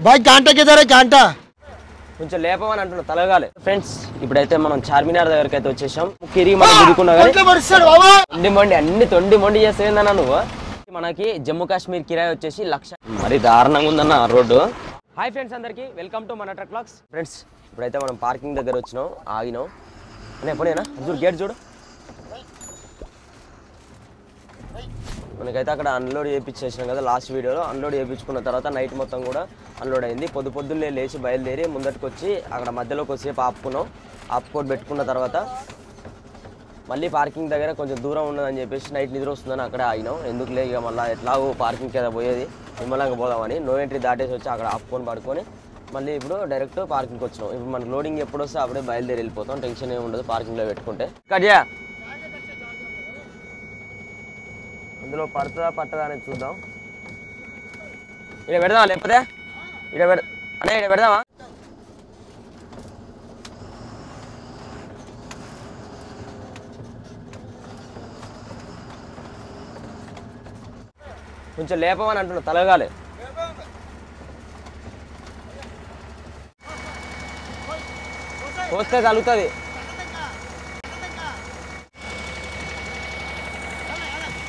भाई घंटा किधर है घंटा కొంచెం లేపమని అంటున్నా తలగాలి ఫ్రెండ్స్ ఇప్పుడైతే మనం చార్మినార్ దగ్గరికి అయితే వచ్చేసాం కిరి మనం గుడుకున్నా కానీ అన్ని తొండి మొండి చేసేందన్నా నువ్వు మనకి జమ్మూ కాశ్మీర్ కిరాయి వచ్చేసి 1,00,000 మరి దారుణంగా ఉందన్న రోడ్డు హాయ్ ఫ్రెండ్స్ అందరికి వెల్కమ్ టు మన ట్రక్ వ్లాగ్స్ ఫ్రెండ్స్ ఇప్పుడైతే మనం పార్కింగ్ దగ్గర వచ్చినాం ఆగినాం అనే పోనేనా చూడు గేట్ చూడు మనకైతే అక్కడ అన్లోడ్ చేయించేసాం కదా లాస్ట్ వీడియోలో అన్లోడ్ చేయించుకున్న తర్వాత నైట్ మొత్తం కూడా అన్లోడ్ అయింది పొద్దున్నే లేచి బయలుదేరి ముందటికి వచ్చి అక్కడ మధ్యలోకి వచ్చేపు ఆపుకోటి పెట్టుకున్న తర్వాత మళ్ళీ పార్కింగ్ దగ్గర కొంచెం దూరం ఉన్నదని చెప్పేసి నైట్ నిద్ర వస్తుందని అక్కడే ఆగినాం ఎందుకులే ఇక మళ్ళీ ఎట్లాగో పార్కింగ్ కదా పోయేది నిమ్మలంగా పోదామని నో ఎంట్రీ దాటేసి వచ్చి అక్కడ ఆపుకొని పడుకొని మళ్ళీ ఇప్పుడు డైరెక్ట్ పార్కింగ్కి వచ్చినాం ఇప్పుడు మనకి లోడింగ్ ఎప్పుడు వస్తే అప్పుడే బయలుదేరి వెళ్ళిపోతాం టెన్షన్ ఏమి ఉండదు పార్కింగ్లో పెట్టుకుంటే కడియా అందులో పడుతుందా పట్టదా అనేది చూద్దాం ఇక్కడ పెడదామా లేకపోతే ఇక్కడ పెడదామా కొంచెం లేపమని అంటున్నా తలగాలి వస్తే కలుగుతుంది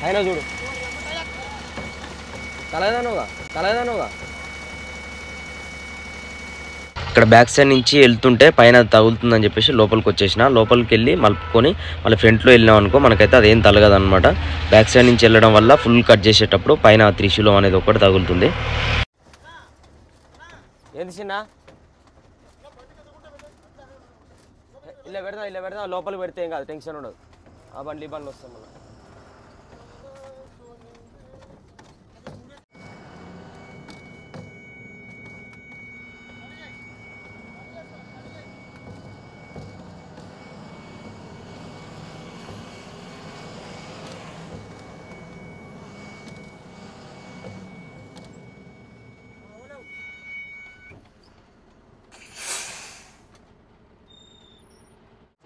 అయినా చూడు తలగదానుగా ఇక్కడ బ్యాక్ సైడ్ నుంచి వెళ్తుంటే పైన తగులుతుందని చెప్పేసి లోపలికి వచ్చేసిన లోపలికి వెళ్ళి మలుపుకొని మళ్ళీ ఫ్రంట్లో వెళ్ళినాం అనుకో మనకైతే అదేం తలగదు అనమాట బ్యాక్ సైడ్ నుంచి వెళ్ళడం వల్ల ఫుల్ కట్ చేసేటప్పుడు పైన త్రిశూలం అనేది ఒకటి తగులుతుంది ఏంది చిన్న ఇలా పెడదాం లోపలికి పెడితే ఏం కాదు టెన్షన్ ఉండదు ఆ బండ్లు ఈ బండ్లు వస్తాం మనం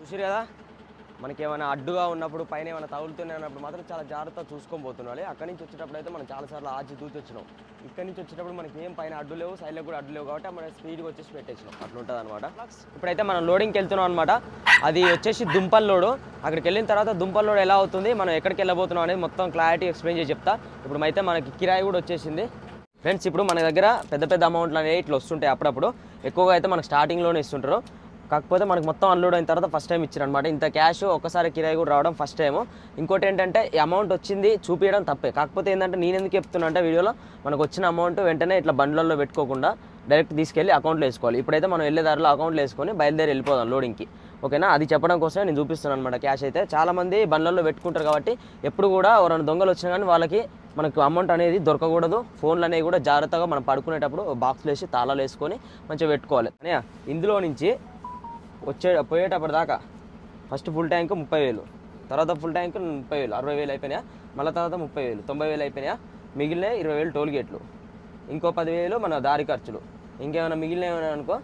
చూసిరు కదా మనకి ఏమైనా అడ్డుగా ఉన్నప్పుడు పైన ఏమైనా తగులుతున్నాయి అన్నప్పుడు మాత్రం చాలా జాగ్రత్తగా చూసుకొని పోతున్నాలి అక్కడి నుంచి వచ్చేటప్పుడు అయితే మనం చాలాసార్లు ఆచి దూచి వచ్చినాం ఇక్కడి నుంచి వచ్చేటప్పుడు మనకి ఏం పైన అడ్డు లేవు సైడ్లో కూడా అడ్డు లేవు కాబట్టి మనం స్పీడ్గా వచ్చేసి పెట్టేసినాం అట్లా ఉంటుంది అనమాట ఇప్పుడైతే మనం లోడింగ్కి వెళ్తున్నాం అనమాట అది వచ్చేసి దుంపల్ లోడు అక్కడికి వెళ్ళిన తర్వాత దుంపల్ లోడ్ ఎలా అవుతుంది మనం ఎక్కడికి వెళ్ళబోతున్నాం అనేది మొత్తం క్లారిటీ ఎక్స్ప్లెయిన్ చేసి చెప్తా ఇప్పుడు అయితే మనకి కిరాయి కూడా వచ్చేసింది ఫ్రెండ్స్ ఇప్పుడు మన దగ్గర పెద్ద అమౌంట్లు అనేవి ఇట్లా వస్తుంటాయి అప్పుడప్పుడు ఎక్కువగా అయితే మనకు స్టార్టింగ్లోనే ఇస్తుంటారు కాకపోతే మనకు మొత్తం అన్లోడ్ అయిన తర్వాత ఫస్ట్ టైం ఇచ్చారు అనమాట ఇంత క్యాష్ ఒక్కసారి కిరాయి కూడా రావడం ఫస్ట్ టైము ఇంకోటి ఏంటంటే ఈ అమౌంట్ వచ్చింది చూపించడం తప్పే కాకపోతే ఏంటంటే నేను ఎందుకు చెప్తున్నా అంటే వీడియోలో మనకు వచ్చిన అమౌంట్ వెంటనే ఇట్లా బండ్లలో పెట్టుకోకుండా డైరెక్ట్ తీసుకెళ్ళి అకౌంట్లో వేసుకోవాలి ఇప్పుడైతే మనం వెళ్ళే దారిలో అకౌంట్లో వేసుకొని బయలుదేరి వెళ్ళిపోదాం లోడింగ్కి ఓకేనా అది చెప్పడం కోసమే నేను చూపిస్తున్నాను అనమాట క్యాష్ అయితే చాలామంది బండ్లలో పెట్టుకుంటారు కాబట్టి ఎప్పుడు కూడా ఎవరైనా దొంగలు వచ్చినా కానీ వాళ్ళకి మనకు అమౌంట్ అనేది దొరకకూడదు ఫోన్లు అనేవి కూడా జాగ్రత్తగా మనం పడుకునేటప్పుడు బాక్స్లో వేసి తాళాలు వేసుకొని మంచిగా పెట్టుకోవాలి అని ఇందులో నుంచి పోయేటప్పుడు దాకా ఫస్ట్ ఫుల్ ట్యాంక్ 30,000 తర్వాత ఫుల్ ట్యాంక్ 30,000 60,000 అయిపోయినాయా మళ్ళీ తర్వాత 30,000 90,000 అయిపోయినాయా మిగిలిన 20,000 టోల్ గేట్లు ఇంకో 10,000 మన దారి ఖర్చులు ఇంకేమైనా మిగిలిన అనుకో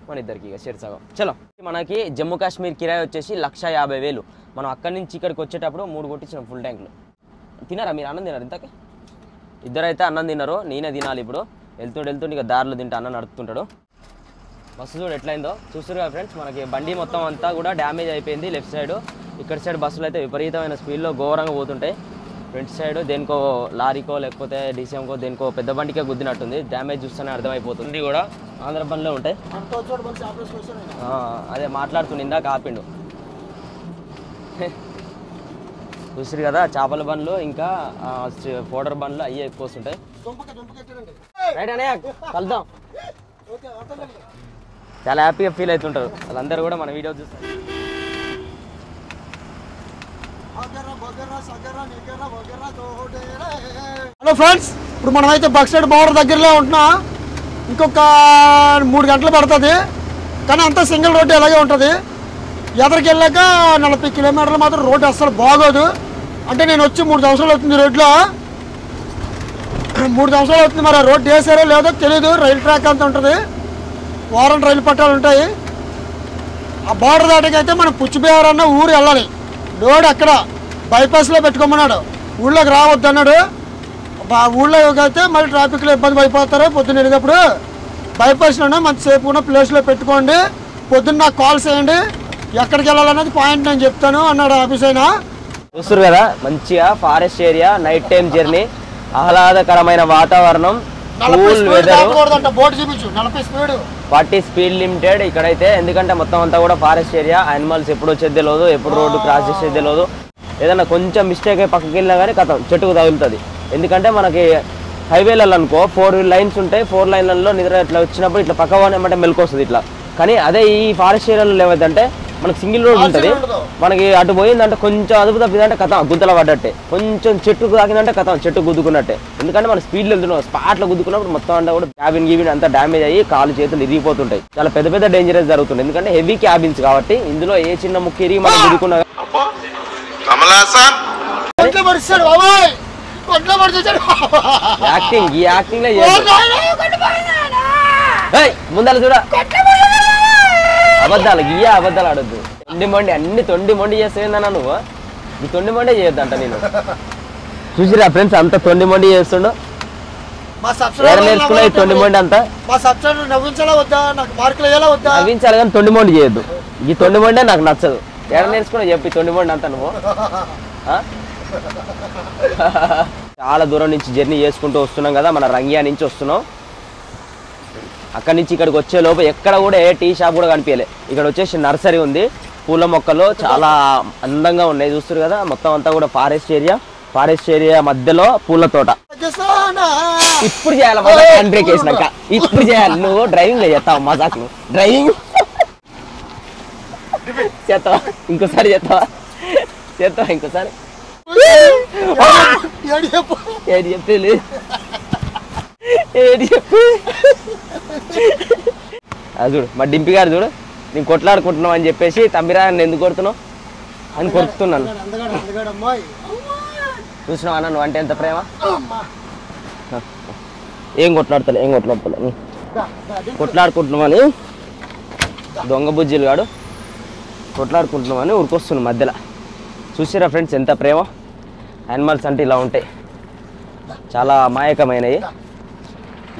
మన ఇద్దరికి ఇక సగం చలో మనకి జమ్మూ కాశ్మీర్ కిరాయి వచ్చేసి 1,50,000 మనం అక్కడి నుంచి ఇక్కడికి వచ్చేటప్పుడు 3 కొట్టించినాం ఫుల్ ట్యాంకులు తినారా మీరు అన్నం తినారు ఇంతకే ఇద్దరైతే అన్నం తిన్నారు నేనే తినాలి ఇప్పుడు వెళ్తుంటే ఇక దారిలో తింటే అన్నం నడుపుతుంటాడు బస్సు చూడు ఎట్లయిందో చూస్తారు కదా ఫ్రెండ్స్ మనకి బండి మొత్తం అంతా కూడా డ్యామేజ్ అయిపోయింది లెఫ్ట్ సైడ్ ఇక్కడ సైడ్ బస్సులు అయితే విపరీతమైన స్పీడ్లో ఘోరంగా పోతుంటాయి ఫ్రంట్ సైడ్ దేనికో లారీకో లేకపోతే డీసీఎంకో దేనికో పెద్ద బండికే గుద్దినట్టుంది డ్యామేజ్ చూస్తేనే అర్థమైపోతుంది కూడా ఆంధ్ర బండ్లో ఉంటాయి అదే మాట్లాడుతుంది ఇందాక ఆపిండు చూసారు కదా చేపల బండ్లు ఇంకా పౌడర్ బండ్లు అవి ఎక్కువ వస్తుంటాయి రైట్ అనే కలుద్దాం చాలా హ్యాపీగా ఫీల్ అవుతుంటారు వాళ్ళందరూ కూడా మన వీడియో చూస్తారు హలో ఫ్రెండ్స్ ఇప్పుడు మనమైతే బక్సైడ్ బోర్డర్ దగ్గరలో ఉంటున్నా ఇంకొక 3 గంటలు పడుతుంది కానీ అంతా సింగిల్ రోడ్డు ఇలాగే ఉంటుంది ఎదరికి వెళ్ళాక 40 కిలోమీటర్లు మాత్రం రోడ్డు అస్సలు బాగోదు అంటే నేను వచ్చి 3 సంవత్సరాలు అవుతుంది రోడ్లో 3 సంవత్సరాలు అవుతుంది మరి రోడ్డు వేసారో లేదో తెలియదు రైలు ట్రాక్ అంతా ఉంటుంది వారం రైలు పట్టాలు ఉంటాయి ఆ బోర్డర్ దాటికైతే మనం పుచ్చిబిహార్ అన్న ఊరు వెళ్ళాలి లోడ్ అక్కడ బైపాస్లో పెట్టుకోమన్నాడు ఊళ్ళోకి రావద్దు అన్నాడు ఊళ్ళోకి అయితే మళ్ళీ ట్రాఫిక్లో ఇబ్బంది అయిపోతారు పొద్దున్న వెళ్ళినప్పుడు భయపరిచిన మంచి సేఫ్ ఉన్న ప్లేస్లో పెట్టుకోండి. పొద్దున్న నాకు కాల్ చేయండి, ఎక్కడికి వెళ్ళాలన్నది పాయింట్ నేను చెప్తాను అన్నాడు ఆఫీస్ అయినా. చూస్తారు కదా మంచిగా forest area, night time journey, ఆహ్లాదకరమైన వాతావరణం, కూల్ వెదర్, 40 స్పీడ్ లిమిటెడ్ ఇక్కడైతే. ఎందుకంటే మొత్తం అంతా కూడా ఫారెస్ట్ ఏరియా, యానిమల్స్ ఎప్పుడు వచ్చేది తెలియదు, ఎప్పుడు రోడ్డు క్రాస్ చేసేది తెలియదు. ఏదైనా కొంచెం మిస్టేక్ అయి పక్కకి వెళ్ళినా కానీ కథం చెట్టుకు తగులుతుంది. ఎందుకంటే మనకి హైవేలలో అనుకో 4 లైన్స్ ఉంటాయి, 4 లైన్లలో నిద్ర ఇట్లా వచ్చినప్పుడు ఇట్లా పక్క పోనేమంటే మెలకు వస్తుంది ఇట్లా. కానీ అదే ఈ ఫారెస్ట్ ఏరియాలో ఏమైందంటే మనకి సింగిల్ రోడ్ ఉంటుంది, మనకి అటు పోయిందంటే కొంచెం అదుపు తప్పిందంటే కథం గుద్దల పడ్డట్టే, కొంచెం చెట్టుకు తాకిందంటే కథం చెట్టు గుద్దుకున్నట్టే. ఎందుకంటే మనం స్పీడ్లో వెళ్తున్నాం, స్పాట్లో గుద్దుకున్నప్పుడు మొత్తం అంతా కూడా క్యాబిన్ గీబిన్ అంతా డ్యామేజ్ అయ్యి కాలు చేతులు ఇరిగిపోతుంటాయి. చాలా పెద్ద పెద్ద డేంజరస్ జరుగుతుంది. ఎందుకంటే హెవీ క్యాబిన్స్ కాబట్టి ఇందులో ఏ చిన్న ముక్కు ఇరిగి మనం గుద్దుకున్నా యాక్టింగ్ ఈ యాక్టింగ్ లో ముందర చూడ అబద్ధాలు గీయ అబద్ధాలు ఆడొద్దు. తొండి మొండి అన్ని తొండి మొండి చేస్తుందన్నా నువ్వు, ఈ తొండి మొండే చేయొద్దంట. నేను చూసిరా ఫ్రెండ్స్ అంత తొండి మొండి చేస్తుండు, నేర్చుకున్నా ఈ తొండి మొండి అంతా. నవ్వించాలి కానీ తొండి మొండి చేయొద్దు. ఈ తొండి మొండే నాకు నచ్చదు. ఎక్కడ నేర్చుకున్నా చెప్పి తొండి మొండి అంతా నువ్వు. చాలా దూరం నుంచి జర్నీ చేసుకుంటూ వస్తున్నాం కదా, మన రంగియా నుంచి వస్తున్నాం. అక్కడి నుంచి ఇక్కడికి వచ్చే లోపు ఎక్కడ కూడా ఏ టీ షాప్ కూడా కనిపించలే. ఇక్కడ వచ్చేసి నర్సరీ ఉంది, పూల మొక్కలు చాలా అందంగా ఉన్నాయి. చూస్తారు కదా మొత్తం అంతా కూడా ఫారెస్ట్ ఏరియా మధ్యలో పూల తోట. ఇప్పుడు చేయాలి హ్యాండ్ బ్రేక్ వేసినాక, ఇప్పుడు చేయాలి. నువ్వు డ్రైవింగ్ చేస్తావు మజాక్, నువ్వు డ్రైవింగ్ చేస్తావా ఇంకోసారి, చేస్తావా ఇంకోసారి. అది చూడు మా డింపి గారు చూడు, నేను కొట్లాడుకుంటున్నావు అని చెప్పేసి తమ్మిరా ఎందుకు కొడుతున్నావు అని కొడుతున్నాను. చూసినావా అన్న నువ్వు అంటే ఎంత ప్రేమ. ఏం కొట్లాడతలే కొట్లాడుకుంటున్నామని దొంగ బుజ్జిలు గాడు కొట్లాడుకుంటున్నామని ఉరికొస్తున్నాం మధ్యలో. చూసిరా ఫ్రెండ్స్ ఎంత ప్రేమ. యానిమల్స్ అంటే ఇలా ఉంటాయి, చాలా అమాయకమైనవి.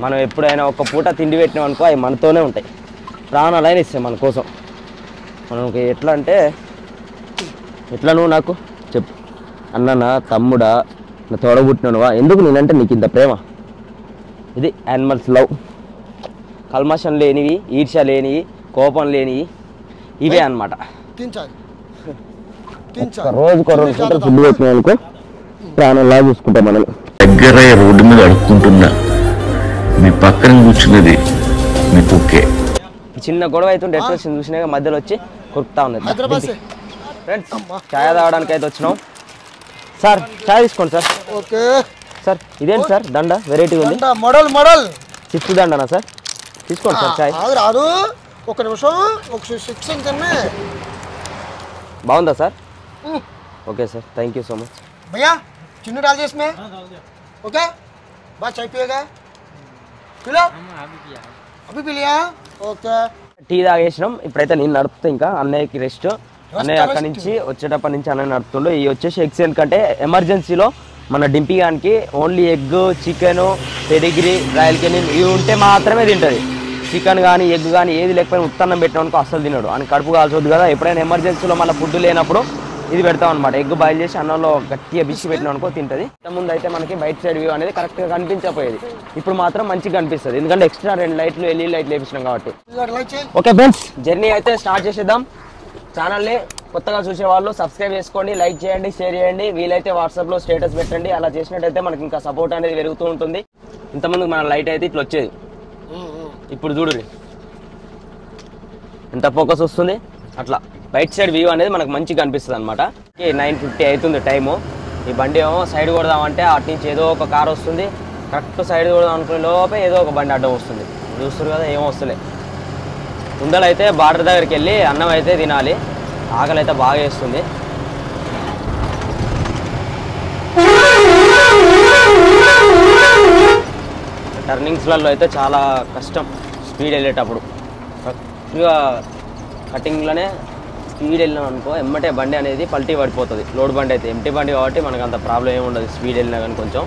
మనం ఎప్పుడైనా ఒక పూట తిండి పెట్టినాం అనుకో అవి మనతోనే ఉంటాయి, ప్రాణాలైన ఇస్తాయి మన కోసం. మనకి ఎట్లా అంటే ఎట్లా నువ్వు నాకు చెప్పు, అన్ననా తమ్ముడా నా తోడబుట్టినవా, ఎందుకు నేనంటే నీకు ఇంత ప్రేమ. ఇది యానిమల్స్ లవ్. కల్మషం లేనివి, ఈర్ష్య లేనివి, కోపం లేనివి ఇవే అన్నమాట. రోజుకో 2 గంటలు ఫుడ్ పెట్టినాం అనుకో ప్రాణంలా చూసుకుంటాం మనం. దగ్గర రోడ్డు మీద అడుక్కుంటున్నా, మీ పక్కన కూర్చున్నది మీ కుక్కే. చిన్న గొడవ అవుతుంటే ఎట్లా వచ్చింది చూసినా మధ్యలో వచ్చి కొరుకుతా ఉన్నది. ఫ్రెండ్స్ ఛాయ్ తాగడానికి అయితే వచ్చినాం. సార్ ఛాయ్ తీసుకోండి సార్. ఓకే సార్ ఇదేంటి సార్ దండ వెరైటీ ఉంది, మోడల్ 6 దండనా సార్? తీసుకోండి సార్ ఛాయ్. రాదు ఒక నిమిషం, ఒక 6 బాగుందా sir? Okay sir, thank you so much. भैया चीनी डाल दिया इसमें, ओके बस चाय पिएगा, पिला अभी पी लिया, ओके. టీ తాగేసినాం. ఇప్పుడైతే నేను నడుపుతా, ఇంకా అన్నయ్యకి రెస్ట్. అన్నయ్య అక్కడి నుంచి వచ్చేటప్పటి నుంచి అన్నయ్య నడుపుతుండు. ఇవి వచ్చేసి ఎగ్స్, ఎందుకంటే ఎమర్జెన్సీలో మన డింపిగానికి only egg, chicken, Pedigree, Royal Canin ఇవి ఉంటే మాత్రమే తింటుంది. చికెన్ కానీ ఎగ్ కానీ ఏది లేకపోయినా ఉత్తన్నం పెట్టినామనుకో అస్సలు తినడు, అని కడుపు కాల్చొద్దు కదా. ఎప్పుడైనా ఎమర్జెన్సీలో మళ్ళీ ఫుడ్ లేనప్పుడు ఇది పెడతాం అనమాట. ఎగ్ బాయిల్ చేసి అన్నంలో గట్టిగా బిస్సి పెట్టినాం అనుకో తింటుంది. ముందు అయితే మనకి బయట సైడ్ వ్యూ అనేది కరెక్ట్గా కనిపించకపోయేది, ఇప్పుడు మాత్రం మంచిగా కనిపిస్తుంది. ఎందుకంటే ఎక్స్ట్రా 2 లైట్లు ఎల్ఈ లైట్లు వేపించినాం కాబట్టి. ఓకే ఫ్రెండ్స్ జర్నీ అయితే స్టార్ట్ చేసేద్దాం. ఛానల్ని కొత్తగా చూసే వాళ్ళు సబ్స్క్రైబ్ చేసుకోండి, లైక్ చేయండి, షేర్ చేయండి, వీలైతే వాట్సాప్లో స్టేటస్ పెట్టండి. అలా చేసినట్టయితే మనకి ఇంకా సపోర్ట్ అనేది పెరుగుతూ ఉంటుంది. ఇంతకుముందు మన లైట్ అయితే ఇట్లా వచ్చేది, ఇప్పుడు చూడండి ఎంత ఫోకస్ వస్తుంది. అట్లా రైట్ సైడ్ వ్యూ అనేది మనకు మంచిగా కనిపిస్తుంది అనమాట. 9:50 అవుతుంది టైము. ఈ బండి ఏమో సైడ్ కొడదామంటే అటు నుంచి ఏదో ఒక కార్ వస్తుంది, కరెక్ట్ సైడ్ కొడదాం అనుకునే లోపే ఏదో ఒక బండి అడ్డం వస్తుంది. చూస్తారు కదా ఏమో వస్తలే. ముందలైతే బార్డర్ దగ్గరికి వెళ్ళి అన్నం అయితే తినాలి, ఆకలి అయితే బాగా వేస్తుంది. టర్నింగ్స్లలో అయితే చాలా కష్టం స్పీడ్ వెళ్ళేటప్పుడు. కరెక్ట్గా కటింగ్లోనే స్పీడ్ వెళ్ళినాం అనుకో ఎమ్మటే బండి అనేది పల్టీ పడిపోతుంది. లోడ్ బండి అయితే ఎంటీ బండి కాబట్టి మనకు అంత ప్రాబ్లం ఏమి ఉండదు. స్పీడ్ వెళ్ళినా కానీ కొంచెం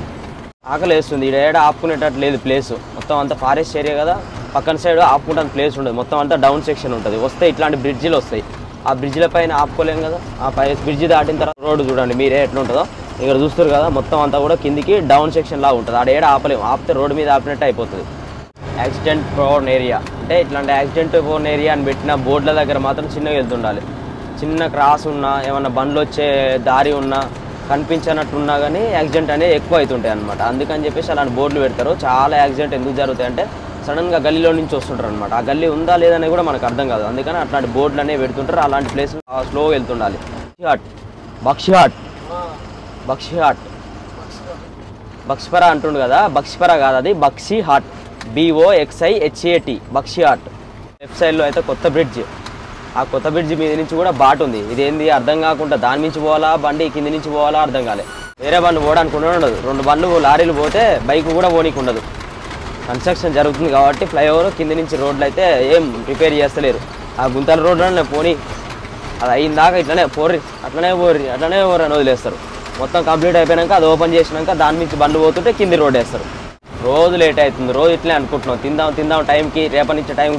ఆకలి వేస్తుంది. ఇక్కడ ఏడా ఆపుకునేటట్టు లేదు ప్లేసు, మొత్తం అంతా ఫారెస్ట్ ఏరియా కదా, పక్కన సైడ్ ఆపుకుంటానికి ప్లేస్ ఉండదు, మొత్తం అంతా డౌన్ సెక్షన్ ఉంటుంది. వస్తే ఇట్లాంటి బ్రిడ్జిలు వస్తాయి, ఆ బ్రిడ్జిల పైన ఆపుకోలేము కదా. ఆ పై బ్రిడ్జి దాటిన తర్వాత రోడ్డు చూడండి మీరే ఎట్లా ఉంటుందో ఇక్కడ చూస్తారు కదా. మొత్తం అంతా కూడా కిందికి డౌన్ సెక్షన్ లాగా ఉంటుంది, ఆడ ఏడ ఆపలేము, ఆపితే రోడ్డు మీద ఆపినట్టు అయిపోతుంది. యాక్సిడెంట్ ప్రోన్ ఏరియా అంటే ఇట్లాంటి యాక్సిడెంట్ ప్రోన్ ఏరియా అని పెట్టిన బోర్డుల దగ్గర మాత్రం చిన్నగా వెళ్తుండాలి. చిన్న క్రాస్ ఉన్నా ఏమన్నా బండ్లు వచ్చే దారి ఉన్నా కనిపించినట్టున్నా కానీ యాక్సిడెంట్ అనేది ఎక్కువ అవుతుంటాయి అనమాట. అందుకని చెప్పేసి అలాంటి బోర్డులు పెడతారు. చాలా యాక్సిడెంట్ ఎందుకు జరుగుతాయి అంటే సడన్గా గల్లీలో నుంచి వస్తుంటారు అనమాట. ఆ గల్లీ ఉందా లేదనేది కూడా మనకు అర్థం కాదు, అందుకని అట్లాంటి బోర్డులు అనేవి పెడుతుంటారు. అలాంటి ప్లేస్ స్లోగా వెళ్తుండాలి. బక్షిహాట్ బక్స్పరా అంటుండు కదా, బక్స్పరా కాదు అది బక్షిహాట్, BOXIHAT బక్షిహాట్. లెఫ్ట్ సైడ్లో అయితే కొత్త బ్రిడ్జ్, ఆ కొత్త బ్రిడ్జ్ మీద నుంచి కూడా బాట్ ఉంది. ఇదేంది అర్థం కాకుండా దాని నుంచి పోవాలా బండి కింది నుంచి పోవాలా అర్థం కాలే. వేరే బండ్లు పోవడానికి ఉండదు, 2 బండ్లు లారీలు పోతే బైక్ కూడా పోనీకి ఉండదు. కన్స్ట్రక్షన్ జరుగుతుంది కాబట్టి ఫ్లైఓవర్ కింది నుంచి రోడ్లు అయితే ఏం రిపేర్ చేస్తలేరు. ఆ గుంతల రోడ్లు పోనీ అది అయిందాక ఇట్లనే పోర్రి అట్లనే పోర్రి అని వదిలేస్తారు. మొత్తం కంప్లీట్ అయిపోయాక అది ఓపెన్ చేసినాక దాని నుంచి బండ్లు పోతుంటే కింది రోడ్ వేస్తారు. రోజు లేట్ అవుతుంది, రోజు ఇట్లే అనుకుంటున్నాం తిందాం టైంకి, రేపటి నుంచి టైంకి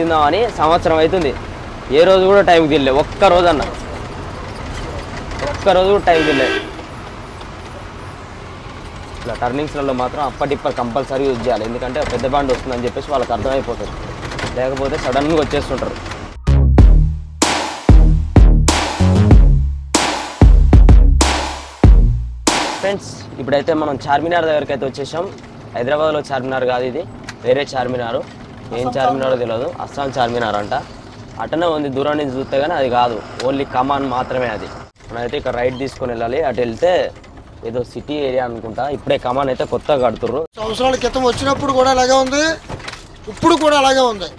తిందాం అని సంవత్సరం అవుతుంది. ఏ రోజు కూడా టైంకి తినలే, ఒక్క రోజు కూడా టైంకి తినలే. ఇట్లా టర్నింగ్స్లలో మాత్రం అప్పటిప్పటి కంపల్సరీ యూజ్ చేయాలి, ఎందుకంటే పెద్ద బండి వస్తుందని చెప్పేసి వాళ్ళకి అర్థమైపోతుంది. లేకపోతే సడన్గా వచ్చేస్తుంటారు. ఫ్రెండ్స్ ఇప్పుడైతే మనం చార్మినార్ దగ్గరికి అయితే వచ్చేసాం. హైదరాబాద్లో చార్మినార్ కాదు, ఇది వేరే చార్మినారు. ఏం చార్మినారో తెలియదు, అస్సాం చార్మినార్ అంట. అటనే ఉంది దూరం నుంచి చూస్తే కానీ అది కాదు, ఓన్లీ కమాన్ మాత్రమే అది. మనమైతే ఇక్కడ రైట్ తీసుకొని వెళ్ళాలి. అటు వెళ్తే ఏదో సిటీ ఏరియా అనుకుంటా. ఇప్పుడే కమాన్ అయితే కొత్తగా కడుతుర్రు. సంవత్సరాల క్రితం వచ్చినప్పుడు కూడా అలాగే ఉంది, ఇప్పుడు కూడా అలాగే ఉంది.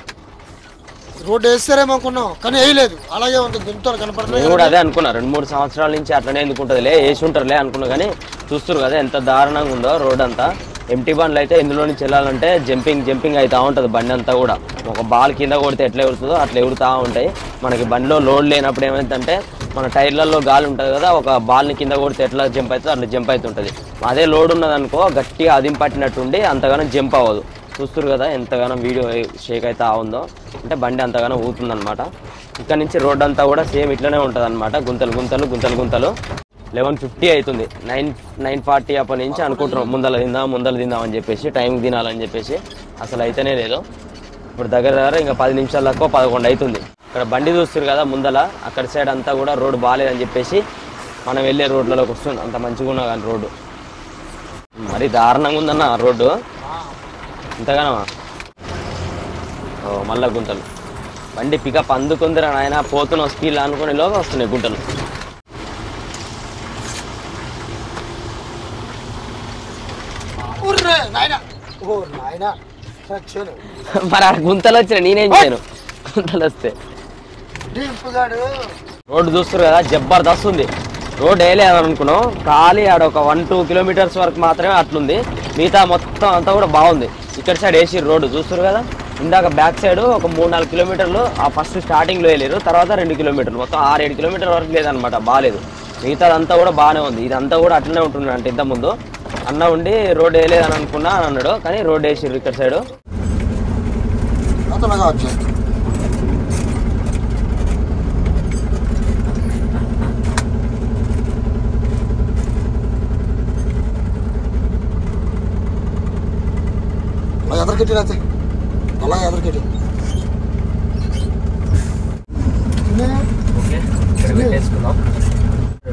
రోడ్డు వేస్తారేమో అనుకున్నాం కానీ వేయలేదు, అలాగే ఉంది. గుంతలు కనపడుతుంది. నేను కూడా అదే అనుకున్నా, 2-3 సంవత్సరాల నుంచి అట్లనే ఎందుకుంటుందిలే, వేసి ఉంటారులే అనుకున్నా. కానీ చూస్తారు కదా ఎంత దారుణంగా ఉందో రోడ్ అంతా. ఎంటీ బండ్లు అయితే ఇందులో నుంచి వెళ్ళాలంటే జంపింగ్ అవుతూ ఉంటుంది బండి అంతా కూడా. ఒక బాల్ కింద కొడితే ఎట్లా ఎగురుతుందో అట్లా ఎగురుతూ ఉంటాయి. మనకి బండిలో లోడ్ లేనప్పుడు ఏమైందంటే మన టైర్లలో గాలి ఉంటుంది కదా, ఒక బాల్ని కింద కొడితే ఎట్లా జంప్ అవుతుందో అట్లా జంప్ అవుతుంటుంది. అదే లోడ్ ఉన్నదనుకో గట్టిగా అదిం పట్టినట్టుండి అంతగానో జంప్ అవ్వదు. చూస్తారు కదా ఎంతగానో వీడియో షేక్ అయితే ఉందో, అంటే బండి అంతగానో ఊతుందనమాట. ఇక్కడ నుంచి రోడ్ అంతా కూడా సేమ్ ఇట్లనే ఉంటుంది అనమాట, గుంతలు 11:50 అవుతుంది. 9:40 అప్పటి నుంచి అనుకుంటున్నాం ముందల తిందాం అని చెప్పేసి, టైంకి తినాలని చెప్పేసి. అసలు అయితేనే లేదు. ఇప్పుడు దగ్గర ఇంకా 10 నిమిషాలు తక్కువ 11 అవుతుంది. ఇక్కడ బండి చూస్తారు కదా ముందల, అక్కడ సైడ్ అంతా కూడా రోడ్డు బాగాలేదని చెప్పేసి మనం వెళ్ళే రోడ్లలోకి వస్తుంది. అంత మంచిగా ఉన్నా కానీ రోడ్డు మరి దారుణంగా ఉందన్న రోడ్డు. ఇంతగానమా మళ్ళా గుంతలు. బండి పికప్ అందుకుందిరా ఆయన, పోతున్న స్పీడ్ అనుకునే లోగా వస్తున్నాయి గుంటలు. మరి ఆ గుంతలు వచ్చినాయి, నేనేం చేయను గుంతలు వస్తే. రోడ్డు చూస్తారు కదా జబర్దస్త్ ఉంది. రోడ్ వేయలేదనుకున్నాం, ఖాళీ ఆడ ఒక 1-2 కిలోమీటర్స్ వరకు మాత్రమే అట్లుంది, మిగతా మొత్తం అంతా కూడా బాగుంది. ఇక్కడ సైడ్ వేసి రోడ్డు చూస్తారు కదా, ఇందాక బ్యాక్ సైడ్ ఒక 3-4 కిలోమీటర్లు ఆ ఫస్ట్ స్టార్టింగ్లో వేయలేరు, తర్వాత 2 కిలోమీటర్లు, మొత్తం 6-7 కిలోమీటర్ల వరకు లేదనమాట, బాగాలేదు. మిగతాదంతా కూడా బాగానే ఉంది. ఇదంతా కూడా అట్లనే ఉంటుంది అంటే ఇంతకుముందు అన్న ఉండి రోడ్ వేయలేదని అనుకున్నా అని అన్నాడు, కానీ రోడ్ వేసిర్రు ఇక్కడ సైడు.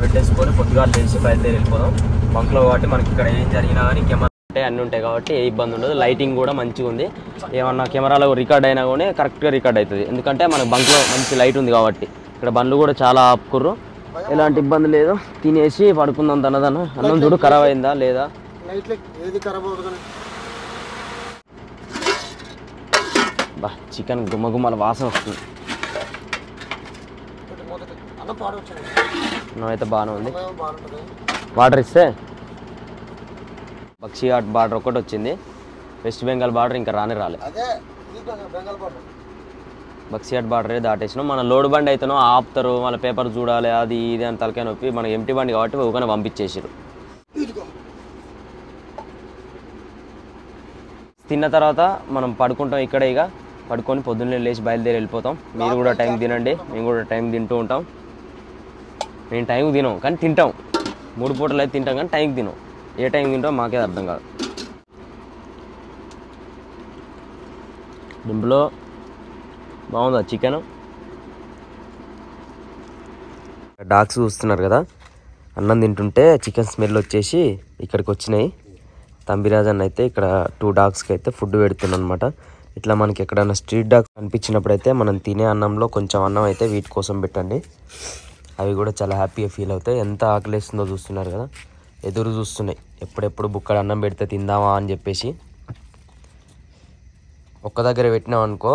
పెట్టేసుకొని పొద్దుగా లేచి బయలుదేరి వెళ్ళిపోదాం. బంక్లో కాబట్టి మనకి ఇక్కడ ఏం జరిగినా కానీ కెమెరా అంటే అన్నీ ఉంటాయి కాబట్టి ఏ ఇబ్బంది ఉండదు. లైటింగ్ కూడా మంచిగా ఉంది, ఏమన్నా కెమెరాలో రికార్డ్ అయినా కానీ కరెక్ట్గా రికార్డ్ అవుతుంది, ఎందుకంటే మన బంక్లో మంచి లైట్ ఉంది కాబట్టి. ఇక్కడ బండ్లు కూడా చాలా ఆపుకుర్రు, ఎలాంటి ఇబ్బంది లేదు. తినేసి పడుకుందాం తనదన్న. అన్నం చూడు ఖరాబ్ అయిందా లేదా, బా చికెన్ గుమ్మగుమ్మల వాసన వస్తుంది. అన్నం అయితే బాగానే ఉంది. బార్డర్ ఇస్తే బక్షిహాట్ బార్డర్ ఒకటి వచ్చింది, వెస్ట్ బెంగాల్ బార్డర్ ఇంకా రాలే. బక్షిహాట్ బార్డరే దాటేసినాం. మన లోడ్ బండి అయితేనో ఆపుతారు, మన పేపర్ చూడాలి అది ఇది అని తలకాయ నొప్పి. మనకి ఎంటీ బండి కాబట్టి ఊకనే పంపించేసారు. తిన్న తర్వాత మనం పడుకుంటాం ఇక్కడే, ఇక పడుకొని పొద్దున్నే లేచి బయలుదేరి వెళ్ళిపోతాం. మీరు కూడా టైం తినండి, మేము కూడా టైం తింటూ ఉంటాం. మేము టైంకి తినాం కానీ తింటాం, 3 పూటలు అయితే తింటాం కానీ టైంకి తినాం. ఏ టైం తింటాం మాకే అర్థం కాదు. డింపులో బాగుందా చికెన్? డాగ్స్ చూస్తున్నారు కదా, అన్నం తింటుంటే చికెన్ స్మెల్ వచ్చేసి ఇక్కడికి వచ్చినాయి. తంబిరాజన్ అయితే ఇక్కడ 2 డాగ్స్కి అయితే ఫుడ్ పెడుతున్నాను అనమాట. ఇట్లా మనకి ఎక్కడైనా స్ట్రీట్ డాగ్స్ కనిపించినప్పుడు అయితే మనం తినే అన్నంలో కొంచెం అన్నం అయితే వీటి కోసం పెట్టండి. అవి కూడా చాలా హ్యాపీగా ఫీల్ అవుతాయి. ఎంత ఆకలిస్తుందో చూస్తున్నారు కదా, ఎదురు చూస్తున్నాయి ఎప్పుడెప్పుడు బుక్కడ అన్నం పెడితే తిందామా అని చెప్పేసి. ఒక్క దగ్గర పెట్టినాం అనుకో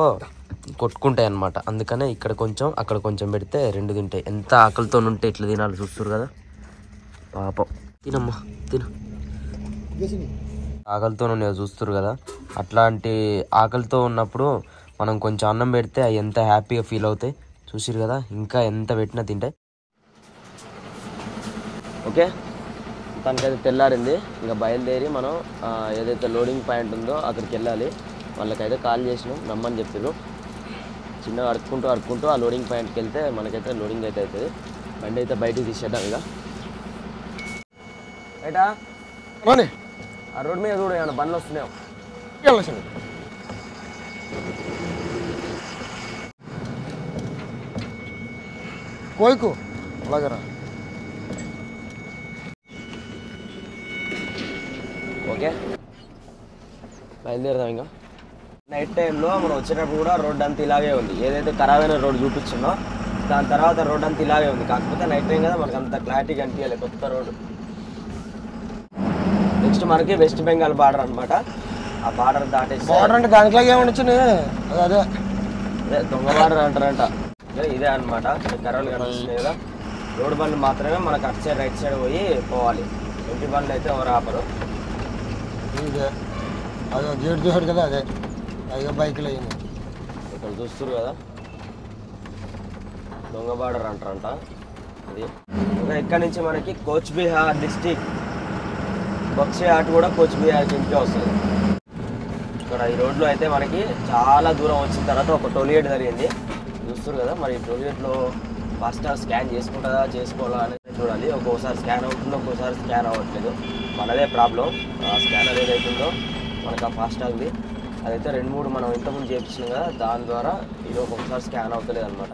కొట్టుకుంటాయి అన్నమాట. అందుకనే ఇక్కడ కొంచెం అక్కడ కొంచెం పెడితే 2 తింటాయి. ఎంత ఆకలితో ఉంటే ఇట్లా తినాలి చూస్తారు కదా పాపం. తినమ్మా తిను, ఆకలితో చూస్తారు కదా. అట్లాంటి ఆకలితో ఉన్నప్పుడు మనం కొంచెం అన్నం పెడితే అవి ఎంత హ్యాపీగా ఫీల్ అవుతాయి చూసిరు కదా. ఇంకా ఎంత పెట్టినా తింటాయి. ఓకే, తనకైతే తెల్లారింది. ఇంకా బయలుదేరి మనం ఏదైతే లోడింగ్ పాయింట్ ఉందో అక్కడికి వెళ్ళాలి. వాళ్ళకైతే కాల్ చేసినాం, రమ్మని చెప్పారు. చిన్నగా అడుక్కుంటూ ఆ లోడింగ్ పాయింట్కి వెళ్తే మనకైతే లోడింగ్ అయితే అవుతుంది. బండి అయితే బయటికి తీసేద్దాం. ఇక బయట ఆ రోడ్ మీద చూడు ఏమన్నా బండ్లు వస్తున్నాయో. కోయికు అలాగరా. ఓకే, బయలుదేరదాం. ఇంకా నైట్ టైంలో మనం వచ్చేటప్పుడు కూడా రోడ్ అంతా ఇలాగే ఉంది. ఏదైతే ఖరాబ్ అయిన రోడ్ చూపించిందో దాని తర్వాత రోడ్ అంతా ఇలాగే ఉంది. కాకపోతే నైట్ టైం కదా మనకు అంత క్లారిటీ కనిపించాలి కొత్త రోడ్డు. నెక్స్ట్ మనకి వెస్ట్ బెంగాల్ బార్డర్ అనమాట. ఆ బార్డర్ దాటేసి బార్డర్ అంటే దానిలాగే ఏమనిచ్చింది అదే దొంగ బార్డర్ అంటారంట. ఇదే అనమాట. కర్రలు కనిపిస్తున్నాయి కదా, రోడ్ బండ్లు మాత్రమే మనకు అటు సైడ్ రైట్ సైడ్ పోవాలి. ఇంటి బండ్లు అయితే ఎవరు ఆపరు. ఇదే అదే గేట్ చూసాడు కదా, అదే అయ్యో బైక్లు అయ్యింది. ఇక్కడ చూస్తారు కదా దొంగ బార్డర్ అంటారంట ఇది. ఇక్కడ నుంచి మనకి కోచ్ బిహార్ డిస్టిక్ బక్సియాట్ కూడా కోచ్ బిహార్ కిందకే వస్తుంది. ఇక్కడ ఈ రోడ్లో అయితే మనకి చాలా దూరం వచ్చిన తర్వాత ఒక టోల్గేట్ జరిగింది చూస్తారు కదా. మరి ఈ టోల్గేట్లో ఫాస్టాగ్ స్కాన్ చేసుకుంటుందా చేసుకోవాలా అనేది చూడాలి. ఒక్కోసారి స్కాన్ అవుతుందో ఒక్కోసారి స్కాన్ అవ్వట్లేదు. మనదే ప్రాబ్లం. ఆ స్కానర్ ఏదైతుందో మనకు ఆ ఫాస్టాగ్ది అదైతే 2-3 మనం ఇంతకుముందు చేయించినాం కదా, దాని ద్వారా ఇది ఒక్కొక్కసారి స్కాన్ అవుతలేదు అనమాట.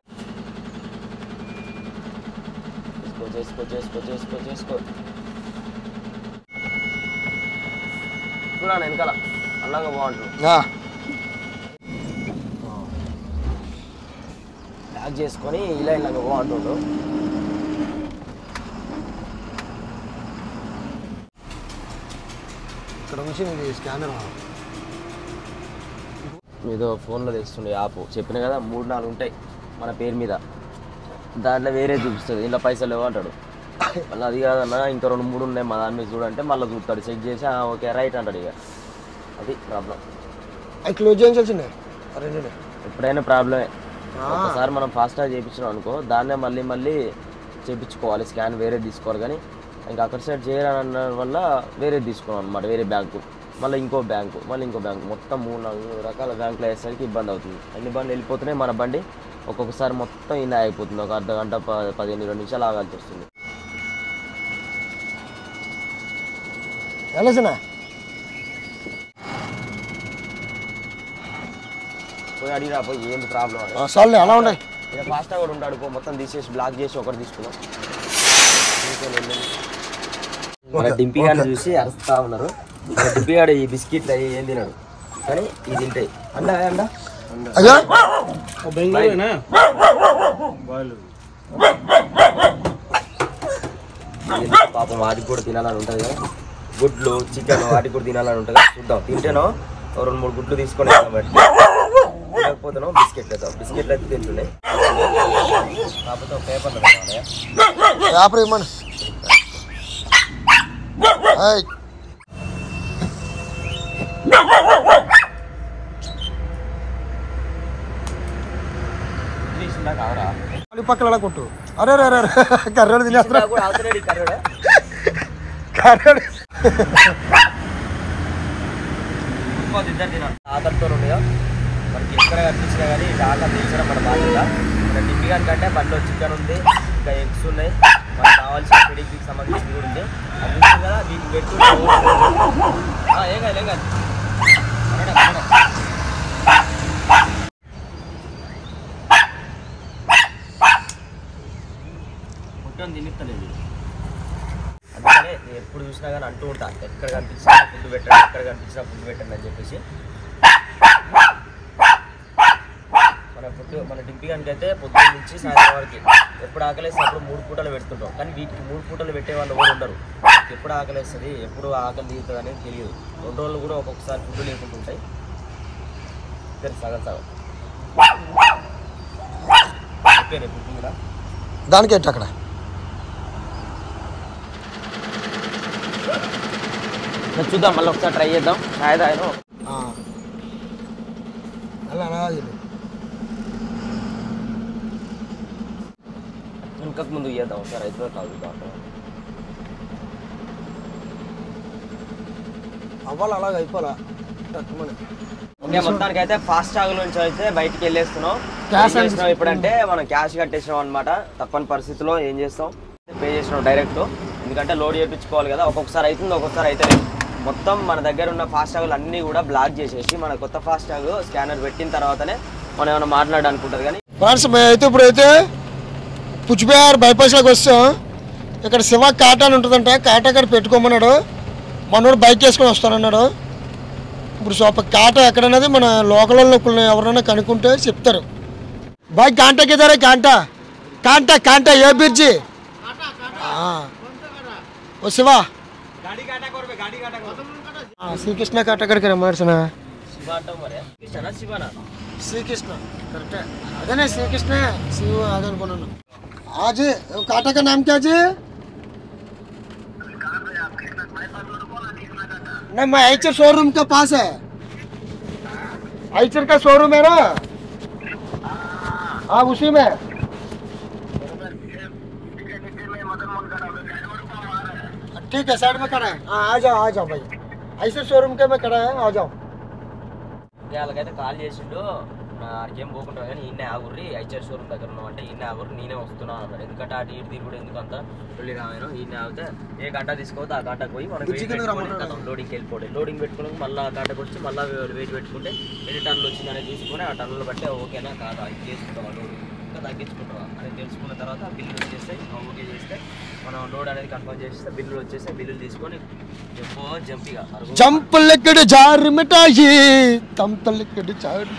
చేసుకో చూడండి వెనకాల అలాగా బాగుంటుంది. ప్యాక్ చేసుకొని ఇలా ఇలాగ బాగుంటుండు. ఇక్కడ నుంచి స్కానర్ ఏదో ఫోన్లో తెస్తుండే యాప్ చెప్పిన కదా 3-4 ఉంటాయి మన పేరు మీద. దాంట్లో వేరే చూపిస్తుంది, ఇంట్లో పైసలు లేవు అంటాడు. మళ్ళీ అది కాదన్నా ఇంకా 2-3 ఉన్నాయి మా దాని మీద చూడంటే మళ్ళీ చూస్తాడు, చెక్ చేసి ఓకే రైట్ అంటాడు. ఇక అది ప్రాబ్లం. అవి క్లోజ్ చేయించాల్సిందే. ఎప్పుడైనా ప్రాబ్లమే. ఒకసారి మనం ఫాస్టాగ్ చేయించినాం అనుకో దాన్నే మళ్ళీ చేయించుకోవాలి. స్కాన్ వేరే తీసుకోవాలి. కానీ ఇంకా అక్కడ సైడ్ చేయాలన్న వల్ల వేరే తీసుకున్నాం అనమాట. వేరే బ్యాంకు, మళ్ళీ ఇంకో బ్యాంకు, మళ్ళీ ఇంకో బ్యాంకు, మొత్తం 3-4 రకాల బ్యాంకులు అయ్యేసరికి ఇబ్బంది అవుతుంది. అన్ని బండ్లు వెళ్ళిపోతున్నాయి, మన బండి ఒక్కొక్కసారి మొత్తం ఇలా అయిపోతుంది. ఒక అర్ధగంట 15-20 నిమిషాలు ఆగాల్సి వస్తుంది. పోయి అడిగిరా పోయి ఏంటి ప్రాబ్లం అని. సార్లే అలా ఉన్నాయి. ఇక ఫాస్టాగ్ కూడా ఉంటాడు, మొత్తం తీసేసి బ్లాక్ చేసి ఒకటి తీసుకున్నాం. మన డింపీ గారిని చూసి అరుస్తా ఉన్నారు. డింపీ గారు ఈ బిస్కెట్లు అవి ఏం తినాడు కానీ ఇది తింటాయి. అండ పాపం వాటికి కూడా తినాలని ఉంటుంది కదా. గుడ్లు చికెన్ వాటికి కూడా తినాలని ఉంటుంది. చూద్దాం తింటేనో 2-3 గుడ్లు తీసుకొని బట్టి లేకపోతేనో బిస్కెట్లు వేద్దాం. బిస్కెట్లు అయితే తింటున్నాయి. కాకపోతే ఒక పేపర్లో పేపర్ ఇవ్వమని. పక్కన కొట్టు. అరే కర్రోడు తినేస్తా. కర్రోడు సరిపోతుంది ఇద్దరు తినాలి. ఆకలితో ఉండగా మనకి ఎక్కడ కనిపించినా కానీ ఆకలి తీర్చడం మన బాధ్యత. మన టిప్పి కంటే బండిలో చికెన్ ఉంది, ఇంకా ఎగ్స్ ఉన్నాయి, మనకు కావాల్సిన పెడిగ్రీకి సంబంధించింది కూడా ఉంది. అది ఉంటుంది కదా వీటిని పెట్టు. ఏం కాదు ఏం కాదు మొత్తం తినిస్తలేదు. అందుకనే నేను ఎప్పుడు చూసినా కానీ అంటూ ఉంటా, ఎక్కడ కనిపించినా ఫుడ్ పెట్టండి, ఎక్కడ కనిపించినా ఫుడ్ పెట్టండి అని చెప్పేసి. మన డింపి కనుక అయితే పొద్దున్న నుంచి సాయంత్రం వరకు ఎప్పుడు ఆకలేసినప్పుడు 3 పూటలు పెడుతుంటాం. కానీ వీటికి 3 పూటలు పెట్టే వాళ్ళు ఎవరు ఉండరు. ఎప్పుడు ఆకలేస్తుంది, ఎప్పుడు ఆకలి తీరుతుంది అనేది తెలియదు. 2 రోజులు కూడా ఒక్కొక్కసారి ఫుడ్ లేకుంటుంటాయి. సగం సగం అయిపోయినాయి ఫుడ్ కూడా. దానికి ఏంటి అక్కడ చూద్దాం, మళ్ళీ ఒకసారి ట్రై చేద్దాం. ఛాయ్ ఇంకకు ముందు చేద్దాం ఒకసారి అయితే తాగుతాం. అవ్వాలి అలాగ అయిపోలా. ఓకే, మొత్తానికి అయితే ఫాస్ట్ ట్యాగ్ నుంచి అయితే బయటికి వెళ్ళేస్తున్నాం. ఇప్పుడంటే మనం క్యాష్ కట్టేసినాం అనమాట. తప్పని పరిస్థితిలో ఏం చేస్తాం, పే చేసినాం డైరెక్ట్. ఎందుకంటే లోడ్ చేయించుకోవాలి కదా, ఒక్కొక్కసారి అవుతుంది ఒక్కొక్కసారి అయితే లేదు. మొత్తం మన దగ్గర ఉన్న ఫాస్ట్ ట్యాగులు అన్నీ కూడా బ్లాక్ చేసేసి మన కొత్త ఫాస్ట్ ట్యాగ్ స్కానర్ పెట్టిన తర్వాతనే మనం ఏమైనా మాట్లాడాలనుకుంటారు. కానీ అయితే ఇప్పుడైతే పుచ్చిబిహార్ బైపాస్లోకి వస్తాం. ఇక్కడ శివ కాటా అని ఉంటుందంట, కాటా అక్కడ పెట్టుకోమన్నాడు. మనోడు బైక్ వేసుకొని వస్తానన్నాడు. ఇప్పుడు కాటా ఎక్కడన్నది మన లోకల్లో ఎవరైనా కనుక్కుంటే చెప్తారు. బైక్ కాంటా కిదారే కాంటా కాంటా కాంటా ఏ బిర్జీ ఓ శివ శ్రీకృష్ణ కాటా కడికి రమ్మాడుతున్నా. శ్రీకృష్ణ కరెక్టే, అదేనే శ్రీకృష్ణ శివ అదే అనుకున్నాను. आज काटा का नाम क्या जी? नहीं, मैं आइचर शोरूम के पास है. आइचर का शोरूम है ना, हाँ उसी में. ठीक है, साइड में खड़ा है. हाँ आ जाओ भाई, आइचर शोरूम के में खड़ा है, आ जाओ. వాళ్ళకైతే కాల్ చేసిండు, ఆడికేం పోకుండా కానీ ఈయనే ఆగుర్రి, ఐచర్ షోరూమ్ దగ్గర ఉన్నాం అంటే ఈయనే ఆగుర్రి, నేనే వస్తున్నాను అన్నాడు. ఎందుకంటే అటు ఇటు దిగుడు ఎందుకంత వెళ్ళి రామాయణం. ఈయనే ఆగితే ఏ గంట తీసుకోవద్దు ఆ గంటకు పోయి మనం లోడింగ్కి వెళ్ళిపోవాలి. లోడింగ్ పెట్టుకుని మళ్ళీ ఆ గంటకు వచ్చి మళ్ళీ వెయిట్ పెట్టుకుంటే ఎన్ని టన్నులు వచ్చిందని చూసుకొని ఆ టన్నులు బట్టి ఓకేనా కాదు అది చేసుకుంటాం, లోడింగ్ ఇంకా తగ్గించుకుంటాం అని తెలుసుకున్న తర్వాత బిల్లులు వచ్చేస్తాయి. ఓకే చేస్తే మనం లోడ్ అనేది కన్ఫర్మ్ చేస్తే బిల్లులు వచ్చేస్తే బిల్లులు తీసుకొని జంపిగా జంప్ లెక్కడి జారు మిఠాయి తమ్ తల్లెక్కడి చారు